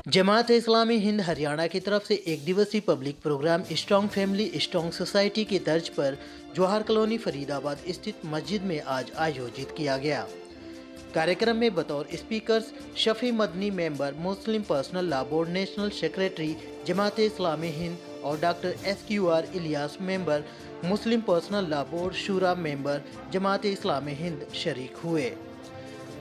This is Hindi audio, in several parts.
जमात इस्लामी हिंद हरियाणा की तरफ से एक दिवसीय public programme strong family strong society की तर्ज पर जवाहर कॉलोनी फरीदाबाद स्थित मस्जिद में आज आयोजित किया गया। कार्यक्रम में बतौर speakers Shafi Madni member Muslim Personal Law Board national secretary Jamaat Islami Hind और doctor SQR Ilyas member Muslim Personal Law Board शूरा मेंबर जमात इस्लामी हिंद शरीक हुए।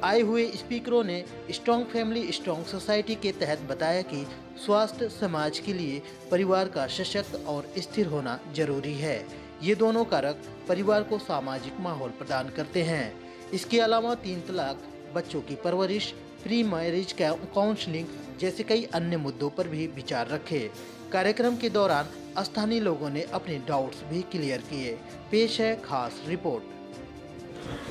आए हुए स्पीकरों ने स्ट्रॉन्ग फैमिली स्ट्रॉन्ग सोसाइटी के तहत बताया कि स्वास्थ्य समाज के लिए परिवार का सशक्त और स्थिर होना जरूरी है। ये दोनों कारक परिवार को सामाजिक माहौल प्रदान करते हैं। इसके अलावा 3 तलाक, बच्चों की परवरिश, प्री मैरिज काउंसलिंग जैसे कई अन्य मुद्दों पर भी विचार रखे। कार्यक्रम के दौरान स्थानीय लोगों ने अपने डाउट्स भी क्लियर किए। पेश है खास रिपोर्ट।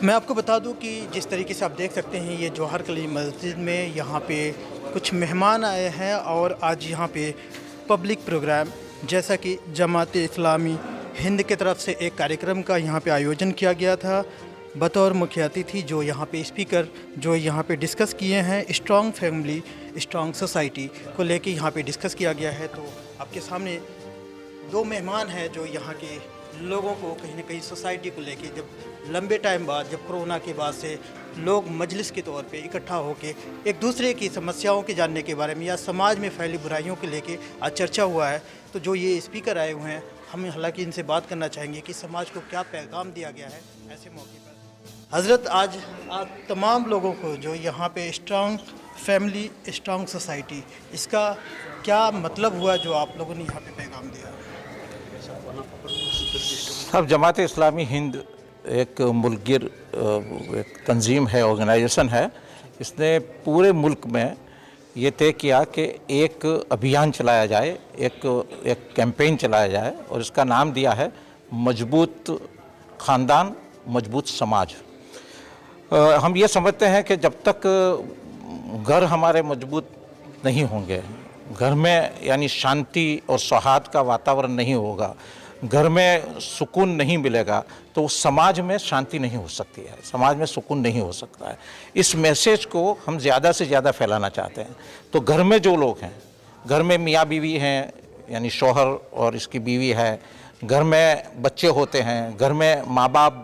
मैं आपको बता दूं कि जिस तरीके से आप देख सकते हैं ये जवाहर कॉलोनी मस्जिद में यहाँ पे कुछ मेहमान आए हैं और आज यहाँ पे पब्लिक प्रोग्राम जैसा कि जमात इस्लामी हिंद की तरफ से एक कार्यक्रम का यहाँ पे आयोजन किया गया था। बतौर मुख्य अतिथि जो यहाँ पे स्पीकर जो यहाँ पे डिस्कस किए हैं स्ट्रॉन्ग फैमिली स्ट्रॉन्ग सोसाइटी को लेके यहाँ पे डिस्कस किया गया है। तो आपके सामने 2 मेहमान हैं जो यहाँ के लोगों को कहीं ना कहीं सोसाइटी को लेके जब लंबे टाइम बाद जब कोरोना के बाद से लोग मजलिस के तौर पे इकट्ठा होके एक दूसरे की समस्याओं के जानने के बारे में या समाज में फैली बुराइयों को लेके आज चर्चा हुआ है। तो जो ये स्पीकर आए हुए हैं हम हालांकि इनसे बात करना चाहेंगे कि समाज को क्या पैगाम दिया गया है ऐसे मौके पर। हज़रत आज तमाम लोगों को जो यहाँ पे स्ट्रॉन्ग फैमिली स्ट्रॉन्ग सोसाइटी इसका क्या मतलब हुआ जो आप लोगों ने यहाँ पे पैगाम दिया? सब जमात इस्लामी हिंद एक मुल्कगिर एक तंजीम है, ऑर्गेनाइजेशन है। इसने पूरे मुल्क में ये तय किया कि एक अभियान चलाया जाए, एक कैंपेन चलाया जाए और इसका नाम दिया है मजबूत ख़ानदान मजबूत समाज। हम ये समझते हैं कि जब तक घर हमारे मजबूत नहीं होंगे, घर में यानी शांति और सौहार्द का वातावरण नहीं होगा, घर में सुकून नहीं मिलेगा तो उस समाज में शांति नहीं हो सकती है, समाज में सुकून नहीं हो सकता है। इस मैसेज को हम ज़्यादा से ज़्यादा फैलाना चाहते हैं। तो घर में जो लोग हैं, घर में मियाँ बीवी हैं यानी शौहर और इसकी बीवी है, घर में बच्चे होते हैं, घर में माँ बाप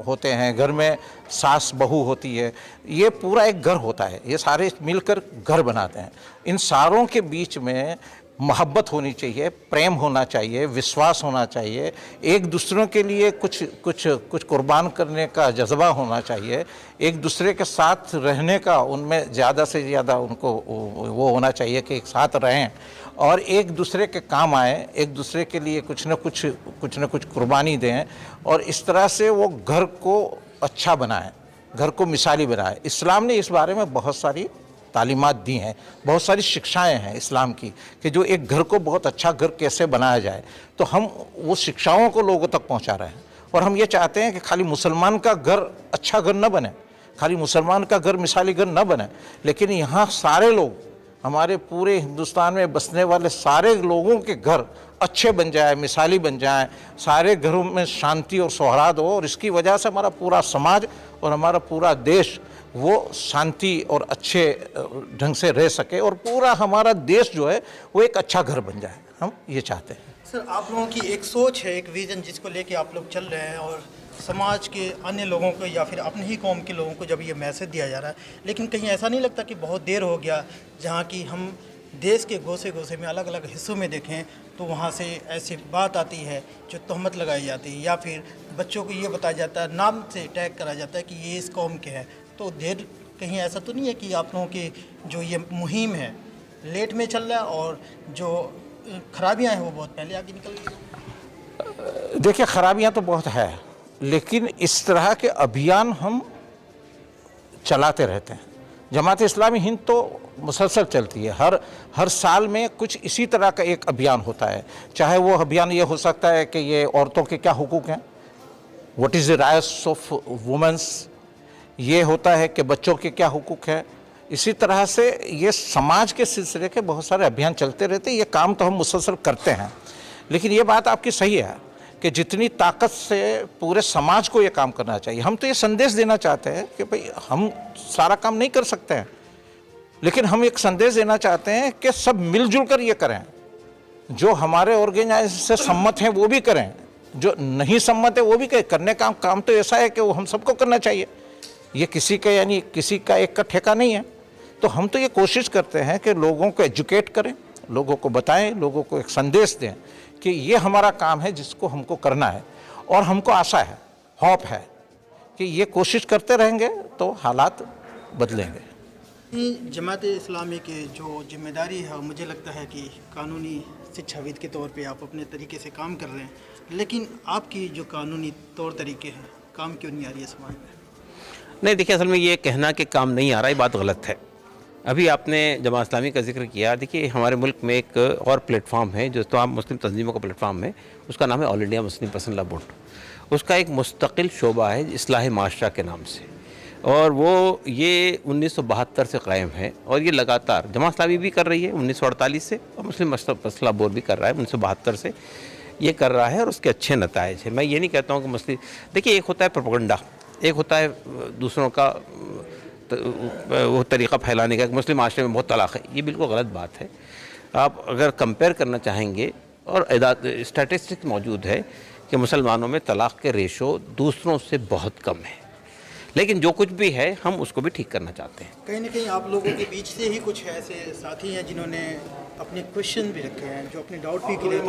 होते हैं, घर में सास बहू होती है, ये पूरा एक घर होता है। ये सारे मिलकर घर बनाते हैं। इन सारों के बीच में मोहब्बत होनी चाहिए, प्रेम होना चाहिए, विश्वास होना चाहिए, एक दूसरों के लिए कुछ कुर्बान करने का जज्बा होना चाहिए, एक दूसरे के साथ रहने का उनमें ज़्यादा से ज़्यादा उनको वो होना चाहिए कि एक साथ रहें और एक दूसरे के काम आए, एक दूसरे के लिए कुछ न कुछ कुर्बानी दें और इस तरह से वो घर को अच्छा बनाएं, घर को मिसाली बनाएं। इस्लाम ने इस बारे में बहुत सारी तालीमात दी हैं, बहुत सारी शिक्षाएं हैं इस्लाम की कि जो एक घर को बहुत अच्छा घर कैसे बनाया जाए। तो हम वो शिक्षाओं को लोगों तक पहुंचा रहे हैं और हम ये चाहते हैं कि खाली मुसलमान का घर अच्छा घर न बने, खाली मुसलमान का घर मिसाली घर न बने, लेकिन यहाँ सारे लोग, हमारे पूरे हिंदुस्तान में बसने वाले सारे लोगों के घर अच्छे बन जाए, मिसाली बन जाए, सारे घरों में शांति और सौहार्द हो और इसकी वजह से हमारा पूरा समाज और हमारा पूरा देश वो शांति और अच्छे ढंग से रह सके और पूरा हमारा देश जो है वो एक अच्छा घर बन जाए। हम ये चाहते हैं। सर, आप लोगों की एक सोच है, एक विज़न जिसको लेके आप लोग चल रहे हैं और समाज के अन्य लोगों को या फिर अपने ही कौम के लोगों को जब ये मैसेज दिया जा रहा है, लेकिन कहीं ऐसा नहीं लगता कि बहुत देर हो गया जहाँ की हम देश के गोसे में अलग अलग हिस्सों में देखें तो वहाँ से ऐसी बात आती है जो तहमत लगाई जाती है या फिर बच्चों को ये बताया जाता है, नाम से टैग करा जाता है कि ये इस कौम के हैं। तो देर कहीं ऐसा तो नहीं है कि आप लोगों की जो ये मुहिम है लेट में चल रहा है और जो खराबियां हैं वो बहुत पहले आगे निकल गई? देखिए, खराबियां तो बहुत है, लेकिन इस तरह के अभियान हम चलाते रहते हैं। जमात इस्लामी हिंद तो मुसलसल चलती है, हर साल में कुछ इसी तरह का एक अभियान होता है। चाहे वो अभियान ये हो सकता है कि ये औरतों के क्या हुकूक हैं, what is the rights of womens, ये होता है कि बच्चों के क्या हुकूक है। इसी तरह से ये समाज के सिलसिले के बहुत सारे अभियान चलते रहते हैं। ये काम तो हम मुसलसल करते हैं, लेकिन ये बात आपकी सही है कि जितनी ताकत से पूरे समाज को ये काम करना चाहिए। हम तो ये संदेश देना चाहते हैं कि भाई हम सारा काम नहीं कर सकते हैं, लेकिन हम एक संदेश देना चाहते हैं कि सब मिलजुल कर ये करें। जो हमारे ऑर्गेनाइजेशन से सम्मत हैं वो भी करें, जो नहीं सम्मत है वो भी करें। करने का काम तो ऐसा है कि वो हम सबको करना चाहिए, ये किसी का यानी किसी का एक का ठेका नहीं है। तो हम तो ये कोशिश करते हैं कि लोगों को एजुकेट करें, लोगों को बताएं, लोगों को एक संदेश दें कि ये हमारा काम है जिसको हमको करना है। और हमको आशा है, होप है कि ये कोशिश करते रहेंगे तो हालात बदलेंगे। जमात इस्लामी की जो जिम्मेदारी है, मुझे लगता है कि कानूनी शिक्षाविद के तौर पे आप अपने तरीके से काम कर रहे हैं, लेकिन आपकी जो कानूनी तौर तरीके हैं काम क्यों नहीं आ रही है समाज में? नहीं, देखिए, असल में ये कहना कि काम नहीं आ रहा है, बात गलत है। अभी आपने जमात इस्लामी का जिक्र किया। देखिए, हमारे मुल्क में एक और प्लेटफॉर्म है जो तमाम मुस्लिम तंजीमों का प्लेटफॉर्म है, उसका नाम है all India Muslim Personal Law board. उसका एक मुस्तकिल शोबा है इस्लाह माशरा के नाम से, और वो ये 1972 से कायम है। और ये लगातार जमात इस्लामी भी कर रही है 1948 से, और मुस्लिम पर्सनल लॉ बोर्ड भी कर रहा है 1972 से ये कर रहा है, और उसके अच्छे नताइज हैं। मैं ये नहीं कहता हूँ कि मुस्लिम, देखिए, एक होता है प्रोपेगेंडा, एक होता है दूसरों का वो तरीक़ा फैलाने का कि मुस्लिम माशरे में बहुत तलाक़ है। ये बिल्कुल गलत बात है। आप अगर कंपेयर करना चाहेंगे, और स्टैटिस्टिक्स मौजूद है कि मुसलमानों में तलाक़ के रेशो दूसरों से बहुत कम है, लेकिन जो कुछ भी है हम उसको भी ठीक करना चाहते हैं। कहीं ना कहीं आप लोगों के बीच से ही कुछ ऐसे साथी हैं जिन्होंने अपने क्वेश्चन भी रखे हैं, जो अपने डाउट भी क्लियर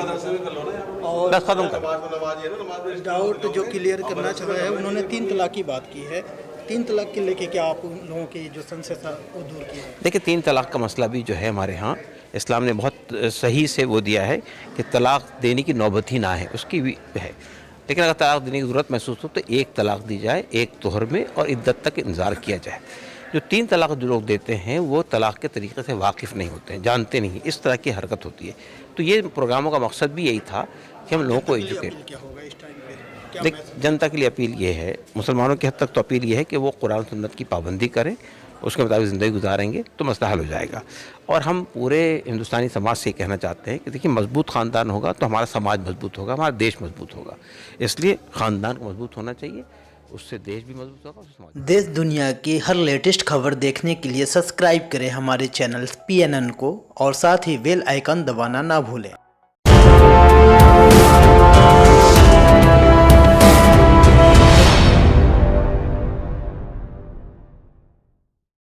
और बस ख़त्म कर। डाउट जो क्लियर करना चाह रहा है, उन्होंने 3 तलाक की बात की है। 3 तलाक के लेके क्या आप उन लोगों की जो संशय था वो दूर किया है? देखिए, 3 तलाक़ का मसला भी जो है हमारे यहाँ इस्लाम ने बहुत सही से वो दिया है कि तलाक़ देने की नौबत ही ना है, उसकी भी है। लेकिन अगर तलाक़ देने की ज़रूरत महसूस हो तो 1 तलाक़ दी जाए, 1 तोहर में, और इद्दत तक इंतज़ार किया जाए। जो 3 तलाक़ जो लोग देते हैं वो तलाक़ के तरीक़े से वाकिफ़ नहीं होते हैं, जानते नहीं, इस तरह की हरकत होती है। तो ये प्रोग्रामों का मकसद भी यही था कि हम लोगों को एजुकेट। क्या होगा इस टाइम पे? देख, जनता के लिए अपील ये है, मुसलमानों की हद तक तो अपील ये है कि वो कुरान सुन्नत की पाबंदी करें, उसके मुताबिक ज़िंदगी गुजारेंगे तो मसला हल हो जाएगा। और हम पूरे हिंदुस्तानी समाज से कहना चाहते हैं कि देखिए, मजबूत ख़ानदान होगा तो हमारा समाज मजबूत होगा, हमारा देश मजबूत होगा। इसलिए ख़ानदान को मजबूत होना चाहिए, उससे देश भी मजबूत होगा, उससे समाज। देश दुनिया की हर लेटेस्ट खबर देखने के लिए सब्सक्राइब करें हमारे चैनल PNN को, और साथ ही बेल आइकन दबाना ना भूलें।